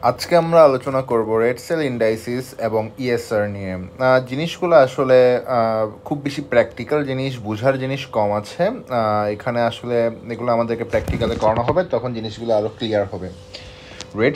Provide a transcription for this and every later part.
আজকে আমরা আলোচনা করব রেড সেল ইন্ডাইসিস এবং ইএসআর নিয়ে। জিনিসগুলো আসলে খুব বেশি প্র্যাকটিক্যাল জিনিস, বোঝার জিনিস কম আছে। এখানে আসলে এগুলো আমাদেরকে প্র্যাকটিক্যালে করানো হবে, তখন জিনিসগুলো আরও ক্লিয়ার হবে। রেড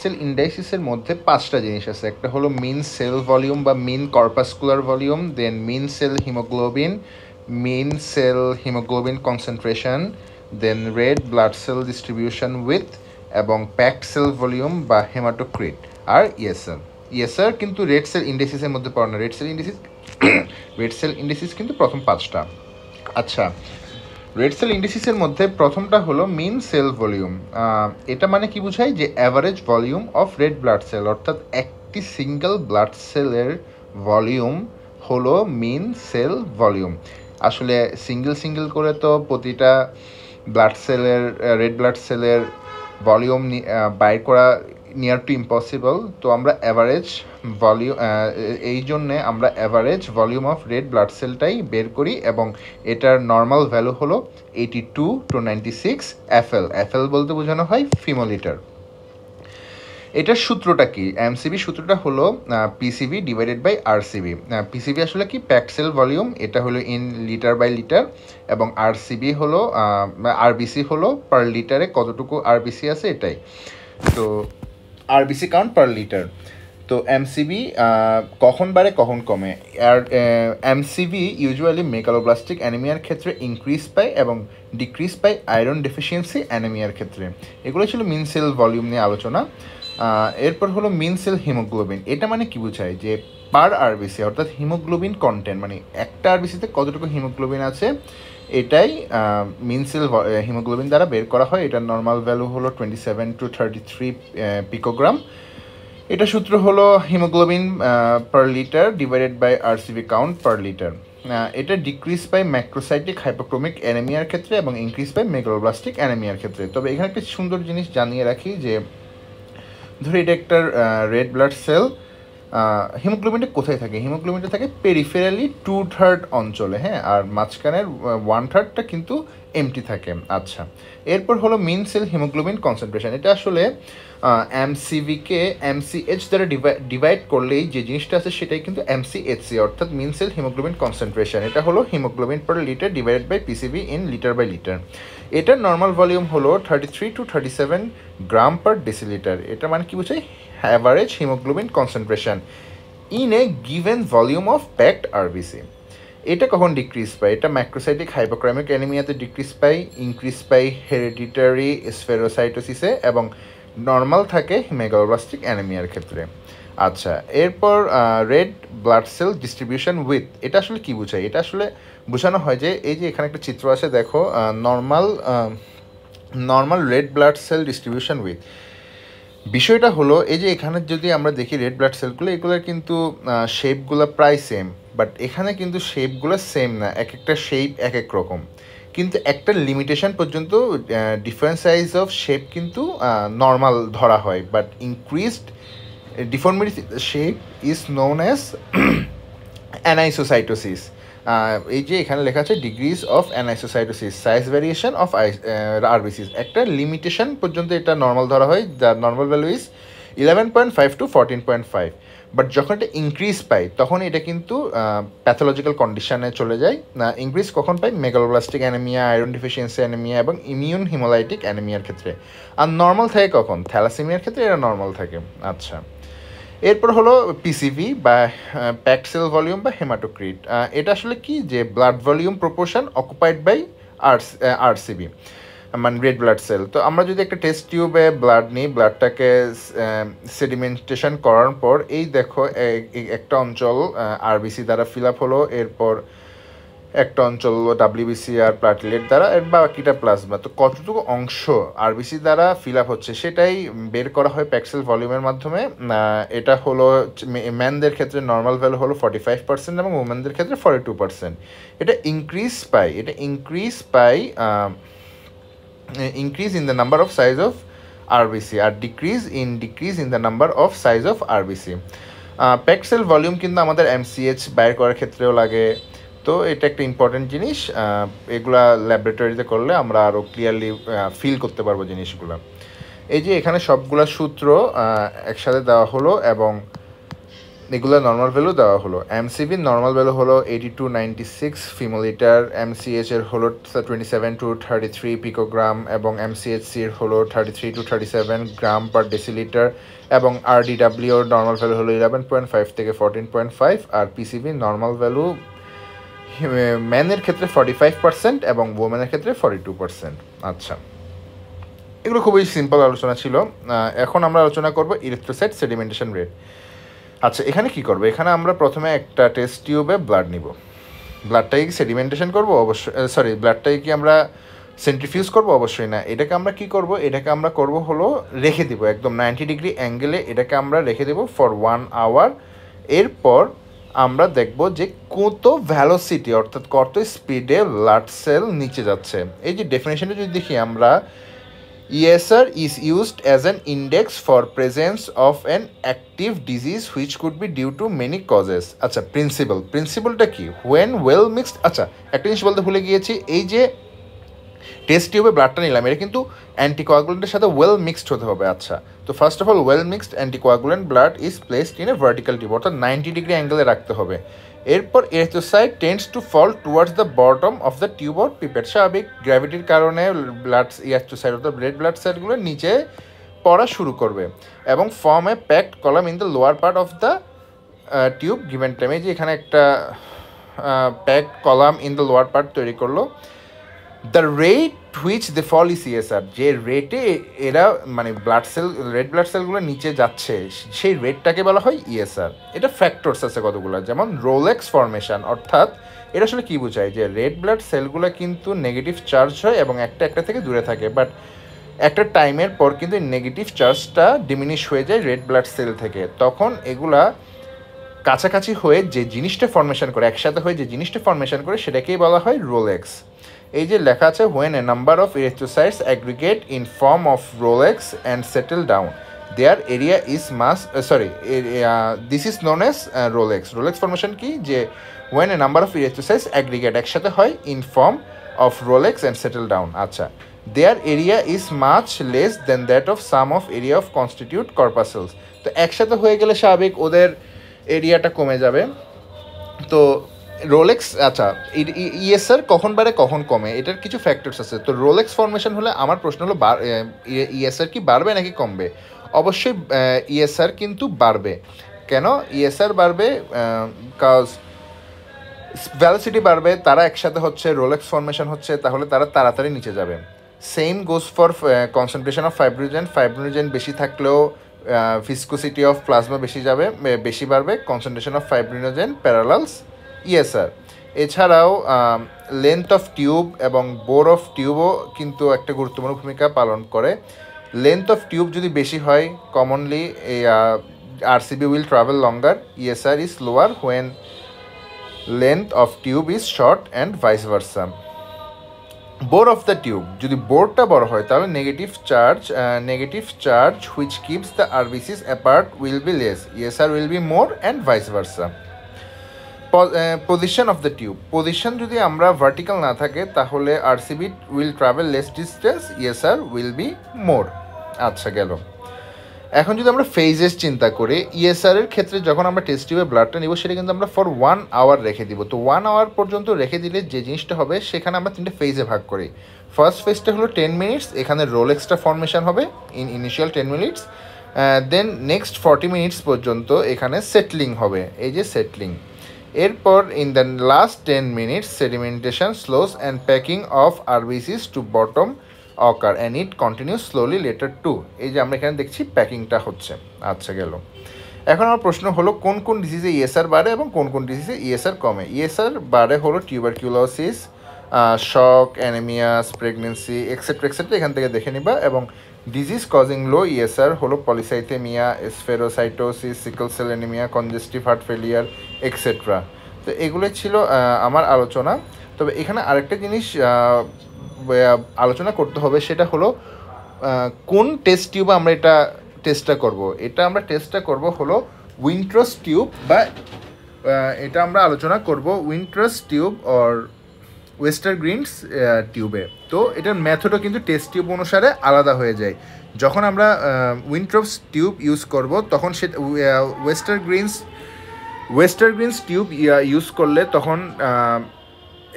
সেল ইন্ডাইসিসের মধ্যে 5টা জিনিস আছে। একটা হলো মিন সেল ভলিউম বা mean corpuscular volume, then mean cell haemoglobin concentration, then red blood cell distribution with, এবং প্যাকড সেল ভলিউম বা হেমাটোক্রিট, আর ইএসআর কিন্তু রেড সেল ইন্ডাইসিসের মধ্যে পড়ে না। রেড সেল ইন্ডাইসিস কিন্তু প্রথম 5টা। আচ্ছা, রেড সেল ইন্ডিসিসের মধ্যে প্রথমটা হলো মিন সেল ভলিউম। এটা মানে কি বোঝায় যে average volume of red blood sell, অর্থাৎ একটি সিঙ্গেল ব্লাড সেলের ভলিউম হলো মিন সেল ভলিউম। আসলে সিঙ্গেল করে তো প্রতিটা ব্লাড সেলের রেড ব্লাড সেলের ভলিউম বাইর করা নিয়ার টু ইম্পসিবল। তো আমরা অ্যাভারেজ ভলিউম, এই জন্যে আমরা average volume of red blood সেলটাই বের করি, এবং এটার নর্মাল ভ্যালু হলো 82 to 96 এফএল। এফএল বলতে বোঝানো হয় ফিমোলিটার। এটার সূত্রটা কি? এমসিবি সূত্রটা হলো পিসিবি ডিভাইডেড বাই আরসিবি। পিসিবি আসলে কি? Packed cell volume. এটা হলো ইন লিটার বাই লিটার, এবং আরসিবি হলো আরবিসি হলো পার লিটারে কতটুকু আরবিসি আছে এটাই। তো আরবিসি কাউন্ট পার লিটার। তো এমসিবি কখন বাড়ে কখন কমে? আর এমসিবি ইউজুয়ালি মেগালোব্লাস্টিক অ্যানিমিয়ার ক্ষেত্রে ইনক্রিজ পায় এবং ডিক্রিজ পায় আয়রন ডেফিসিয়েন্সি অ্যানিমিয়ার ক্ষেত্রে। এগুলো ছিল মিন সেল ভলিউম নিয়ে আলোচনা। এরপর হলো মিন সেল হিমোগ্লোবিন। এটা মানে কি বোঝায়? যে পার আরবিসি, অর্থাৎ হিমোগ্লোবিন কন্টেন্ট, মানে একটা আরবিসিতে কতটুকু হিমোগ্লোবিন আছে, এটাই মিন সেল হিমোগ্লোবিন দ্বারা বের করা হয়। এটার নর্মাল ভ্যালু হলো 27 to 33 পিকোগ্রাম। এটা সূত্র হলো haemoglobin per litre divided by আরসিবি কাউন্ট পার লিটার। এটা ডিক্রিজ পাই ম্যাক্রোসাইটিক হাইপোক্রোমিক অ্যানিমিয়ার ক্ষেত্রে এবং ইনক্রিজ পাই মেগালোব্লাস্টিক অ্যানিমিয়ার ক্ষেত্রে। তবে এখানে একটা সুন্দর জিনিস জানিয়ে রাখি যে ধরি এটা একটা রেড ব্লাড সেল। হিমোগ্লোবিনটা কোথায় থাকে? হিমোগ্লোবিনটা থাকে পেরিফেরালি 2/3 অঞ্চলে, হ্যাঁ, আর মাঝখানের 1/3টা কিন্তু এমটি থাকে। আচ্ছা, এরপর হলো মিন সেল হিমোগ্লোবিন কনসেন্ট্রেশন। এটা আসলে এমসিভিকে এমসিএইচ দ্বারা ডিভাইড করলেই যে জিনিসটা আছে সেটাই কিন্তু এমসিএইচসি, অর্থাৎ মিন সেল হিমোগ্লোবিন কনসেন্ট্রেশন। এটা হলো haemoglobin per litre divided by PCV in litre by litre. এটার নর্মাল ভলিউম হলো 33 to 37 গ্রাম পার ডেসিলিটার। এটা মানে কি বোঝায়? Average haemoglobin concentration in a given volume of packed RBC. এটা কখন ডিক্রিজ পায়? এটা ম্যাক্রোসাইটিক হাইপোক্রামিক অ্যানিমিয়াতে ডিক্রিজ পাই, ইনক্রিজ পাই হেরিডিটারি স্ফেরোসাইটোসিসে, এবং নর্মাল থাকে মেগালোব্লাস্টিক অ্যানিমিয়ার ক্ষেত্রে। আচ্ছা, এরপর red blood cell distribution with. এটা আসলে কি বোঝায়? এটা আসলে বোঝানো হয় যে এই যে এখানে একটা চিত্র আছে, দেখো, normal red blood cell distribution with. বিষয়টা হলো এই যে এখানে যদি আমরা দেখি রেড ব্লাড সেলগুলো, এগুলোর কিন্তু শেপগুলো প্রায় সেম, বাট এখানে কিন্তু শেপগুলো সেম না, এক একটা শেপ এক এক রকম। কিন্তু একটা লিমিটেশন পর্যন্ত ডিফারেন্ট সাইজ অফ শেপ কিন্তু নর্মাল ধরা হয়, but increased deformity shape is known as anisocytosis. এই যে এখানে লেখা আছে degrees of anisocytosis, size variation of RBCs. একটা লিমিটেশন পর্যন্ত এটা নর্মাল ধরা হয়, যার normal value is 11.5 to 14.5। But যখন এটা ইনক্রিজ পায় তখন এটা কিন্তু প্যাথোলজিক্যাল কন্ডিশনে চলে যায়। ইনক্রিজ কখন পাই? Megaloblastic anaemia, iron deficiency anaemia এবং ইমিউন হিমোলাইটিক অ্যানিমিয়ার ক্ষেত্রে। আর নর্মাল থাকে কখন? থ্যালাসেমিয়ার ক্ষেত্রে এটা নর্মাল থাকে। আচ্ছা, এরপর হলো পিসিভি বা প্যাকড সেল ভলিউম বা হেমাটোক্রিট। এটা আসলে কি? যে blood volume proportion occupied by আরসিবি, মানে রেড ব্লাড সেল। তো আমরা যদি একটা টেস্ট টিউবে ব্লাড নিই, ব্লাডটাকে সেডিমেন্টেশন করার পর এই দেখো একটা অঞ্চল আরবিসি দ্বারা ফিল আপ হলো, এরপর একটা অঞ্চল ডাব্লিউবিসি আর প্লাটিলেট দ্বারা, এর বাকিটা প্লাজমা। তো কতটুকু অংশ আরবিসি দ্বারা ফিল আপ হচ্ছে সেটাই বের করা হয় প্যাক্সেল ভলিউমের মাধ্যমে। এটা হলো ম্যানদের ক্ষেত্রে নর্মাল ভ্যালু হলো 45% এবং ওমেনদের ক্ষেত্রে 42%। এটা increase in the number of size of RBC আর decrease in the number of size of RBC. Packed cell volume কিন্তু আমাদের এমসিএইচ বাইর করার ক্ষেত্রেও লাগে। তো এটা একটা ইম্পর্টেন্ট জিনিস, এগুলা ল্যাবরেটরিতে করলে আমরা আরও ক্লিয়ারলি ফিল করতে পারবো জিনিসগুলো। এই যে এখানে সবগুলা সূত্র একসাথে দেওয়া হলো এবং এগুলো নর্মাল ভ্যালু দেওয়া হলো। এমসিবির নর্মাল ভ্যালু হলো 8296 ফিমোলিটার, এমসিএইচ এর হলো 27 to 33 পিকোগ্রাম এবং এমসিএইচসির হলো 33 to 37 গ্রাম পার ডেসিলিটার এবং আরডিডাব্লিউর নর্মাল ভ্যালু হলো 11.5 থেকে 14.5 আর পিসিবির নর্মাল ভ্যালু ম্যানের ক্ষেত্রে 45% এবং ওমেনের ক্ষেত্রে 42%। আচ্ছা, এগুলো খুবই সিম্পল আলোচনা ছিল। এখন আমরা আলোচনা করব ইরিথ্রোসাইট সেডিমেন্টেশন রেট। আচ্ছা, এখানে কি করবো? এখানে আমরা প্রথমে একটা টেস্ট টিউবে ব্লাড নিব। ব্লাডটাকে কি সেডিমেন্টেশন করবো? অবশ্যই ব্লাডটাকে কি আমরা সেন্ট্রিফিউজ করবো? অবশ্যই না। এটাকে আমরা কি করব? এটাকে আমরা করব হলো রেখে দিব একদম 90 ডিগ্রি অ্যাঙ্গেলে, এটাকে আমরা রেখে দেব ফর 1 আওয়ার। এরপর আমরা দেখব যে কত ভ্যালোসিটি অর্থাৎ কত স্পিডে ব্লাড সেল নিচে যাচ্ছে। এই যে ডেফিনেশনটা যদি দেখি আমরা, ESR is used as an index for presence of an active disease which could be due to many causes. আচ্ছা, প্রিন্সিপালটা কি? when well mixed। আচ্ছা, একটা জিনিস বলতে ভুলে গিয়েছি, এই যে টেস্ট টিউবে ব্লাডটা নিলাম, এটা কিন্তু অ্যান্টিকোয়াগুলেন্টের সাথে ওয়েল মিক্সড হতে হবে। আচ্ছা, তো first of all well mixed anticoagulant blood is placed in a vertical tube, অর্থাৎ 90 ডিগ্রি অ্যাঙ্গেলে রাখতে হবে। এরপর erythrocyte tends to fall towards the bottom of the tube or pipette. স্বাভাবিক গ্র্যাভিটির কারণে ব্লাড এরিথ্রোসাইট অর্থাৎ রেড ব্লাড সেলগুলো নিচে পড়া শুরু করবে এবং form a packed column in the lower part of the tube given time. এই যে এখানে একটা packed column in the lower part তৈরি করলো। The rate which they fall is ESR, যে রেটে এরা মানে রেড ব্লাড সেলগুলো নিচে যাচ্ছে সেই রেটটাকে বলা হয় ইএসআর। এটা ফ্যাক্টরস আছে কতগুলো, যেমন রোলেক্স ফর্মেশন, অর্থাৎ এটা আসলে কী বোঝায় যে রেড ব্লাড সেলগুলো কিন্তু নেগেটিভ চার্জ হয় এবং একটা থেকে দূরে থাকে, বাট একটা টাইমের পর কিন্তু নেগেটিভ চার্জটা ডিমিনিশ হয়ে যায় রেড ব্লাড সেল থেকে। তখন এগুলা কাছাকাছি হয়ে যে জিনিসটা ফর্মেশন করে, একসাথে হয়ে যে জিনিসটা ফর্মেশন করে সেটাকেই বলা হয় রোলেক্স। এই যে লেখা আছে when a number of erythrocytes aggregate in form of Rolex and settle down their area is this is known as Rolex formation কি, যে when a number of erythrocytes aggregate একসাথে হয় in form of Rolex and settle down। আচ্ছা, their area is much less than that of sum of area of constitute corpuscles। তো একসাথে হয়ে গেলে স্বাভাবিক ওদের এরিয়াটা কমে যাবে। তো রোলেক্স, আচ্ছা ইএসআর কখন বাড়ে কখন কমে এটার কিছু ফ্যাক্টরস আছে। তো রোলেক্স ফর্মেশন হলে আমার প্রশ্ন হলো ইএসআর কি বাড়বে নাকি কমবে? অবশ্যই ইএসআর কিন্তু বাড়বে। কেন ইএসআর বাড়বে? কাজ ভ্যালোসিটি বাড়বে, তারা একসাথে হচ্ছে, রোলেক্স ফর্মেশন হচ্ছে, তাহলে তারা তাড়াতাড়ি নিচে যাবে। Same goes for concentration of fibrinogen বেশি থাকলেও ভিসকোসিটি অফ প্লাজমা বেশি বাড়বে, concentration of fibrinogen parallels ESR. এছাড়াও লেন্থ অফ টিউব এবং বোর অফ টিউবও কিন্তু একটা গুরুত্বপূর্ণ ভূমিকা পালন করে। লেন্থ অফ টিউব যদি বেশি হয়, কমনলি আরসিবি will travel longer, ESR is lower when length of tube is short and vice versa. Bore of the tube, যদি বোরটা বড় হয় তাহলে negative charge which keeps the RBCs apart will be less, ESR will be more and vice versa. Position of the tube, position যদি আমরা vertical না থাকে তাহলে আরসিবি will travel less distance, ESR will be more. আচ্ছা, গেল। এখন যদি আমরা ফেজেস চিন্তা করি, ইএসআর এর ক্ষেত্রে যখন আমরা টেস্ট টিউবে ব্লাডটা নিব সেটা কিন্তু আমরা ফর 1 আওয়ার রেখে দিব। তো 1 আওয়ার পর্যন্ত রেখে দিলে যে জিনিসটা হবে সেখানে আমরা 3টে ফেজে ভাগ করি। ফার্স্ট ফেজটা হলো 10 মিনিটস, এখানে রোলেক্সটা ফর্মেশন হবে initial 10 minutes. Then next 40 minutes পর্যন্ত এখানে সেটলিং হবে, এই যে সেটলিং। এরপর in the last 10 minutes sedimentation slows and packing of RBCs to bottom occur and it continue slowly later to. এই যে আমরা এখানে দেখছি প্যাকিংটা হচ্ছে। আচ্ছা, গেল। এখন আমার প্রশ্ন হলো কোন কোন ডিজিজে ইএসআর বাড়ে এবং কোন কোন ডিজিজে ইএসআর কমে। ইএসআর বাড়ে হলো tuberculosis, shock, anaemias, pregnancy etcetera এখান থেকে দেখে নিবা। এবং ডিজিজ কজিং লো ইএসআর হলো polycythaemia, spherocytosis, sickle cell anaemia, congestive heart failure etcetera. তো এগুলো ছিল আমার আলোচনা। তবে এখানে আরেকটা জিনিস আলোচনা করতে হবে, সেটা হলো কোন টেস্ট টিউবে আমরা টেস্টটা করব হলো উইন্ট্রাস টিউব, বা এটা আমরা আলোচনা করব উইন্ট্রাস টিউব অর ওয়েস্টার গ্রিনস টিউবে। তো এটার মেথডও কিন্তু টেস্ট টিউব অনুসারে আলাদা হয়ে যায়। যখন আমরা উইনট্রপস টিউব ইউজ করব তখন সেটা ওয়েস্টার গ্রিনস টিউব ইউজ করলে তখন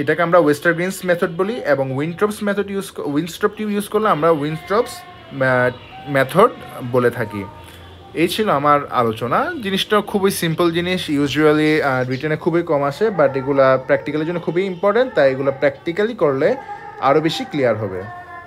এটাকে আমরা ওয়েস্টার গ্রিনস মেথড বলি, এবং উইনস্ট্রপ টিউব ইউজ করলে আমরা উইনস্ট্রপস মেথড বলে থাকি। এই ছিল আমার আলোচনা। জিনিসটা খুবই সিম্পল জিনিস, ইউজুয়ালি রিটেনে খুবই কম আসে, বাট এগুলা প্র্যাকটিক্যালের জন্য খুবই ইম্পর্টেন্ট, তাই এগুলো প্র্যাকটিক্যালি করলে আরও বেশি ক্লিয়ার হবে।